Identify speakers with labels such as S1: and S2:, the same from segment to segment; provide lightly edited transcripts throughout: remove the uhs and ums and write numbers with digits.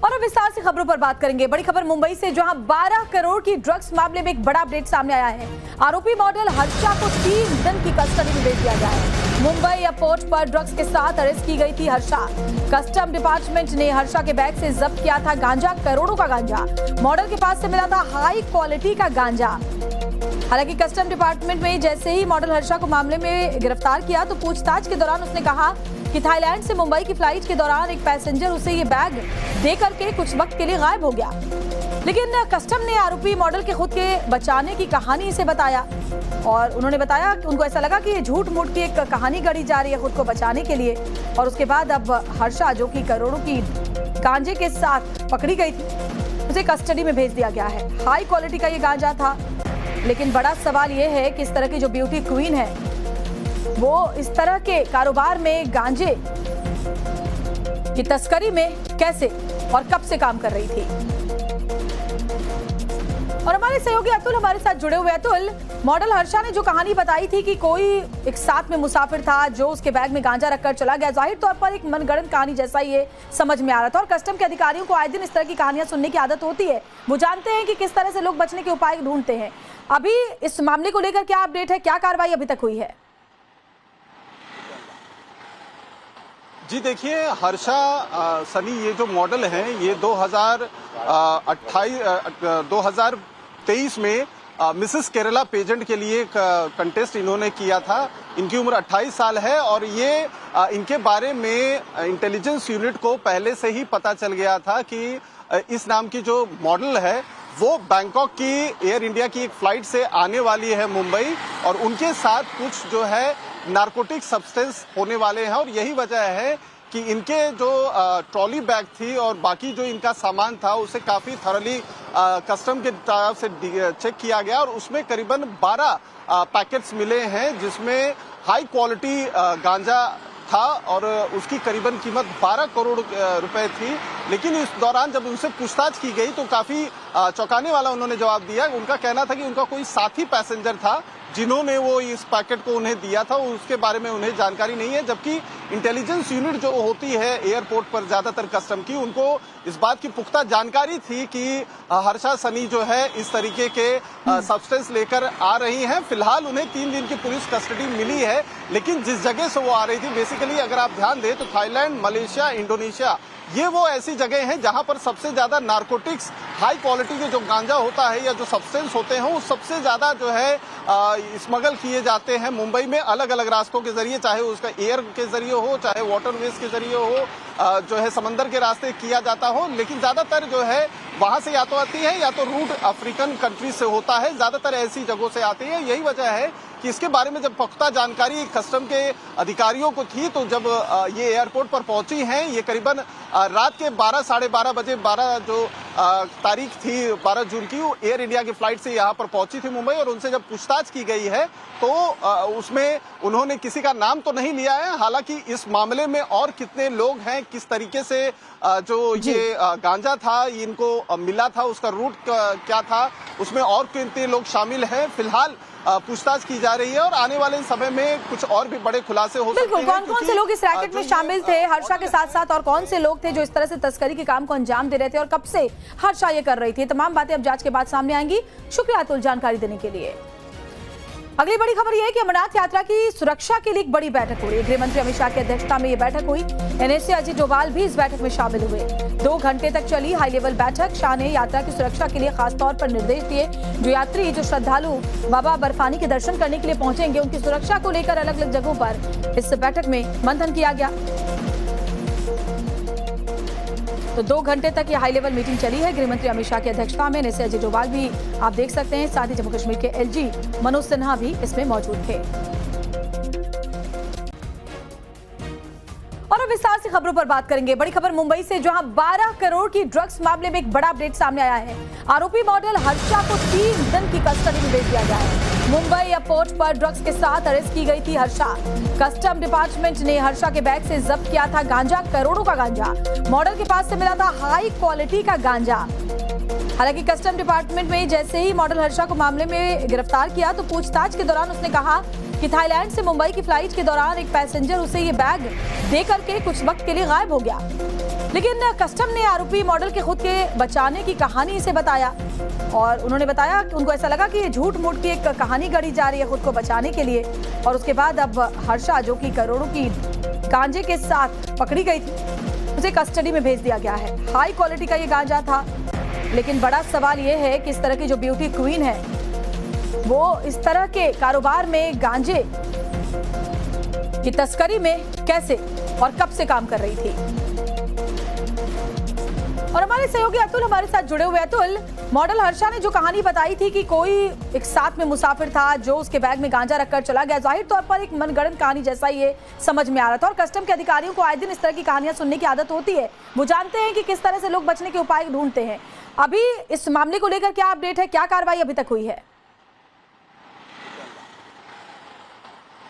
S1: और अब विस्तार से खबरों पर बात करेंगे। बड़ी खबर मुंबई से, जहां 12 करोड़ की ड्रग्स मामले में एक बड़ा अपडेट सामने आया है। आरोपी मॉडल हर्षा को 3 दिन की कस्टडी में भेज दिया गया है। मुंबई एयरपोर्ट पर ड्रग्स के साथ अरेस्ट की गई थी हर्षा। कस्टम डिपार्टमेंट ने हर्षा के बैग से जब्त किया था गांजा, करोड़ों का गांजा। मॉडल के पास से मिला था हाई क्वालिटी का गांजा। हालांकि कस्टम डिपार्टमेंट में जैसे ही मॉडल हर्षा को मामले में गिरफ्तार किया तो पूछताछ के दौरान उसने कहा कि थाईलैंड से मुंबई की फ्लाइट के दौरान एक पैसेंजर उसे ये बैग दे करके कुछ वक्त के लिए गायब हो गया। लेकिन कस्टम ने आरोपी मॉडल के खुद के बचाने की कहानी इसे बताया और उन्होंने बताया कि उनको ऐसा लगा कि ये झूठ मूठ की एक कहानी गढ़ी जा रही है खुद को बचाने के लिए। और उसके बाद अब हर्षा, जो कि करोड़ों की गांजे के साथ पकड़ी गई थी, उसे कस्टडी में भेज दिया गया है। हाई क्वालिटी का ये गांजा था। लेकिन बड़ा सवाल ये है कि इस तरह की जो ब्यूटी क्वीन है वो इस तरह के कारोबार में, गांजे की तस्करी में कैसे और कब से काम कर रही थी। और हमारे सहयोगी अतुल हमारे साथ जुड़े हुए। अतुल, मॉडल हर्षा ने जो कहानी बताई थी कि कोई एक साथ में मुसाफिर था जो उसके बैग में गांजा रखकर चला गया, जाहिर तौर पर एक मनगढ़ंत कहानी जैसा ये समझ में आ रहा था। और कस्टम के अधिकारियों को आए दिन इस तरह की कहानियां सुनने की आदत होती है। वो जानते हैं कि किस तरह से लोग बचने के उपाय ढूंढते हैं। अभी इस मामले को लेकर क्या अपडेट है, क्या कार्रवाई अभी तक हुई है?
S2: जी देखिए, हर्षा सनी ये जो मॉडल हैं ये 2023 में मिसेस केरला पेजेंट के लिए कंटेस्ट इन्होंने किया था। इनकी उम्र 28 साल है और ये इनके बारे में इंटेलिजेंस यूनिट को पहले से ही पता चल गया था कि इस नाम की जो मॉडल है वो बैंकॉक की एयर इंडिया की एक फ्लाइट से आने वाली है मुंबई, और उनके साथ कुछ जो है नारकोटिक सब्सटेंस होने वाले हैं। और यही वजह है कि इनके जो ट्रॉली बैग थी और बाकी जो इनका सामान था उसे काफी थॉरली कस्टम की तरफ से चेक किया गया और उसमें करीबन 12 पैकेट्स मिले हैं जिसमें हाई क्वालिटी गांजा था और उसकी करीबन कीमत 12 करोड़ रुपए थी। लेकिन इस दौरान जब उनसे पूछताछ की गई तो काफी चौंकाने वाला उन्होंने जवाब दिया। उनका कहना था कि उनका कोई साथी पैसेंजर था जिन्होंने वो इस पैकेट को उन्हें दिया था, उसके बारे में उन्हें जानकारी नहीं है। जबकि इंटेलिजेंस यूनिट जो होती है एयरपोर्ट पर ज्यादातर कस्टम की, उनको इस बात की पुख्ता जानकारी थी कि हर्षा सनी जो है इस तरीके के सब्सटेंस लेकर आ रही हैं। फिलहाल उन्हें 3 दिन की पुलिस कस्टडी मिली है, लेकिन जिस जगह से वो आ रही थी, बेसिकली अगर आप ध्यान दें तो थाईलैंड, मलेशिया, इंडोनेशिया, ये वो ऐसी जगह हैं जहां पर सबसे ज्यादा नारकोटिक्स, हाई क्वालिटी के जो गांजा होता है या जो सब्सटेंस होते हैं वो सबसे ज्यादा जो है स्मगल किए जाते हैं मुंबई में अलग अलग रास्तों के जरिए, चाहे उसका एयर के जरिए हो, चाहे वाटरवेज के जरिए हो, जो है समंदर के रास्ते किया जाता हो। लेकिन ज्यादातर जो है वहां से या तो आती है या तो रूट अफ्रीकन कंट्री से होता है, ज्यादातर ऐसी जगहों से आती है। यही वजह है कि इसके बारे में जब पुख्ता जानकारी कस्टम के अधिकारियों को थी तो जब ये एयरपोर्ट पर पहुंची हैं, ये करीबन रात के 12 साढ़े 12 बजे, 12 जो तारीख थी 12 जून की, वो एयर इंडिया की फ्लाइट से यहाँ पर पहुंची थी मुंबई। और उनसे जब पूछताछ की गई है तो उसमें उन्होंने किसी का नाम तो नहीं लिया है। हालांकि इस मामले में और कितने लोग हैं, किस तरीके से जो ये गांजा था इनको मिला था, उसका रूट क्या था, उसमें और कितने लोग शामिल हैं, फिलहाल पूछताछ की जा रही है। और आने वाले समय में कुछ और भी बड़े खुलासे हो सकते हैं।
S1: कौन कौन से लोग इस रैकेट में शामिल थे हर्षा के साथ साथ, और कौन से लोग थे जो इस तरह से तस्करी के काम को अंजाम दे रहे थे, और कब से हर्षा ये कर रही थी, तमाम बातें अब जांच के बाद सामने आएंगी। शुक्रिया अतुल जानकारी देने के लिए। अगली बड़ी खबर यह है कि अमरनाथ यात्रा की सुरक्षा के लिए एक बड़ी बैठक हो रही है। गृह मंत्री अमित शाह की अध्यक्षता में यह बैठक हुई। एनएसए अजीत डोभाल भी इस बैठक में शामिल हुए। 2 घंटे तक चली हाई लेवल बैठक। शाह ने यात्रा की सुरक्षा के लिए खास तौर पर निर्देश दिए। जो यात्री, जो श्रद्धालु बाबा बर्फानी के दर्शन करने के लिए पहुंचेंगे, उनकी सुरक्षा को लेकर अलग अलग जगहों पर इस बैठक में मंथन किया गया। तो 2 घंटे तक ये हाई लेवल मीटिंग चली है गृह मंत्री अमित शाह की अध्यक्षता में। एनएसए अजीत डोभाल भी आप देख सकते हैं, साथ ही जम्मू कश्मीर के एलजी मनोज सिन्हा भी इसमें मौजूद थे। और अब विस्तार से खबरों पर बात करेंगे। बड़ी खबर मुंबई से, जहां 12 करोड़ की ड्रग्स मामले में एक बड़ा अपडेट सामने आया है। आरोपी मॉडल हर्षा को 3 दिन की कस्टडी में भेज दिया गया है। मुंबई एयरपोर्ट पर ड्रग्स के साथ अरेस्ट की गई थी हर्षा। कस्टम डिपार्टमेंट ने हर्षा के बैग से जब्त किया था गांजा, करोड़ों का गांजा। मॉडल के पास से मिला था हाई क्वालिटी का गांजा। हालांकि कस्टम डिपार्टमेंट में जैसे ही मॉडल हर्षा को मामले में गिरफ्तार किया तो पूछताछ के दौरान उसने कहा कि थाईलैंड से मुंबई की फ्लाइट के दौरान एक पैसेंजर उसे ये बैग दे करके कुछ वक्त के लिए गायब हो गया। लेकिन कस्टम ने आरोपी मॉडल के खुद के बचाने की कहानी इसे बताया और उन्होंने बताया कि उनको ऐसा लगा कि ये झूठ मूठ की एक कहानी गढ़ी जा रही है खुद को बचाने के लिए। और उसके बाद अब हर्षा, जो कि करोड़ों की गांजे के साथ पकड़ी गई थी, उसे कस्टडी में भेज दिया गया है। हाई क्वालिटी का ये गांजा था, लेकिन बड़ा सवाल ये है कि इस तरह की जो ब्यूटी क्वीन है वो इस तरह के कारोबार में गांजे की तस्करी में कैसे और कब से काम कर रही थी। और हमारे सहयोगी अतुल हमारे साथ जुड़े हुए। अतुल, मॉडल हर्षा ने जो कहानी बताई थी कि कोई एक साथ में मुसाफिर था जो उसके बैग में गांजा रखकर चला गया, जाहिर तौर पर एक मनगढ़ंत कहानी जैसा ये समझ में आ रहा था। और कस्टम के अधिकारियों को आए दिन इस तरह की कहानियां सुनने की आदत होती है, वो जानते हैं कि किस तरह से लोग बचने के उपाय ढूंढते हैं। अभी इस मामले को लेकर क्या अपडेट है, क्या कार्रवाई अभी तक हुई है?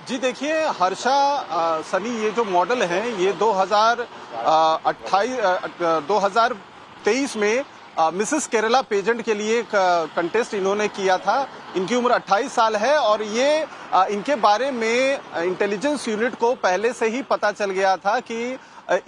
S2: जी देखिए, हर्षा सनी ये जो मॉडल हैं ये 2023 में मिसेस केरला पेजेंट के लिए कंटेस्ट इन्होंने किया था। इनकी उम्र 28 साल है और ये इनके बारे में इंटेलिजेंस यूनिट को पहले से ही पता चल गया था कि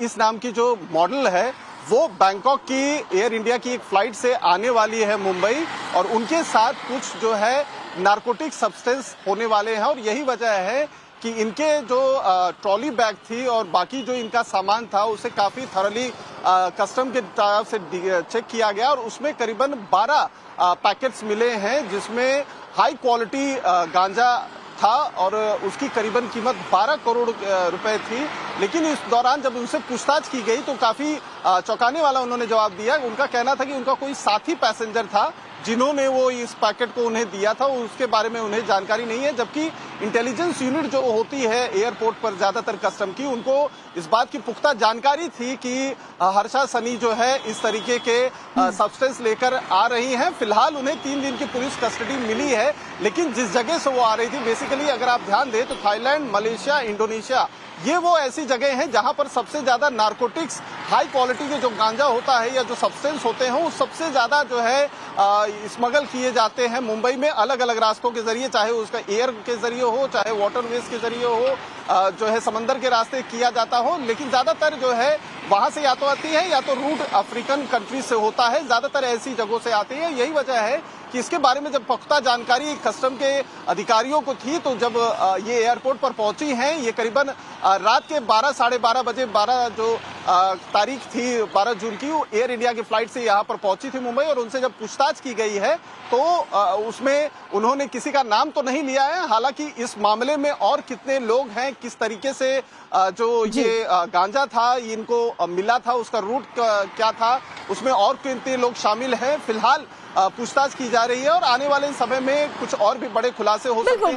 S2: इस नाम की जो मॉडल है वो बैंकॉक की एयर इंडिया की एक फ्लाइट से आने वाली है मुंबई, और उनके साथ कुछ जो है नारकोटिक सब्सटेंस होने वाले हैं। और यही वजह है कि इनके जो ट्रॉली बैग थी और बाकी जो इनका सामान था उसे काफी थरली कस्टम के तरफ से चेक किया गया और उसमें करीबन 12 पैकेट्स मिले हैं जिसमें हाई क्वालिटी गांजा था और उसकी करीबन कीमत 12 करोड़ रुपए थी। लेकिन इस दौरान जब उनसे पूछताछ की गई तो काफी चौंकाने वाला उन्होंने जवाब दिया। उनका कहना था कि उनका कोई साथी पैसेंजर था जिन्होंने वो इस पैकेट को उन्हें दिया था, उसके बारे में उन्हें जानकारी नहीं है। जबकि इंटेलिजेंस यूनिट जो होती है एयरपोर्ट पर ज्यादातर कस्टम की, उनको इस बात की पुख्ता जानकारी थी कि हर्षा सनी जो है इस तरीके के सब्सटेंस लेकर आ रही हैं। फिलहाल उन्हें 3 दिन की पुलिस कस्टडी मिली है, लेकिन जिस जगह से वो आ रही थी, बेसिकली अगर आप ध्यान दें तो थाईलैंड, मलेशिया, इंडोनेशिया, ये वो ऐसी जगह हैं जहां पर सबसे ज्यादा नारकोटिक्स, हाई क्वालिटी के जो गांजा होता है या जो सब्सटेंस होते हैं वो सबसे ज्यादा जो है स्मगल किए जाते हैं मुंबई में अलग अलग रास्तों के जरिए, चाहे उसका एयर के जरिए हो, चाहे वाटरवेज के जरिए हो, जो है समंदर के रास्ते किया जाता हो। लेकिन ज्यादातर जो है वहां से या तो आती है या तो रूट अफ्रीकन कंट्री से होता है, ज्यादातर ऐसी जगहों से आती है। यही वजह है कि इसके बारे में जब पुख्ता जानकारी कस्टम के अधिकारियों को थी तो जब ये एयरपोर्ट पर पहुंची हैं, ये करीबन रात के 12 साढ़े 12 बजे, 12 जो तारीख थी 12 जून की, वो एयर इंडिया की फ्लाइट से यहाँ पर पहुंची थी मुंबई। और उनसे जब पूछताछ की गई है तो उसमें उन्होंने किसी का नाम तो नहीं लिया है। हालांकि इस मामले में और कितने लोग हैं, किस तरीके से जो ये गांजा था इनको मिला था, उसका रूट क्या था, उसमें और कितने लोग शामिल हैं, फिलहाल पूछताछ की जा रही है। और आने वाले समय में कुछ और भी बड़े खुलासे हो सकते हैं।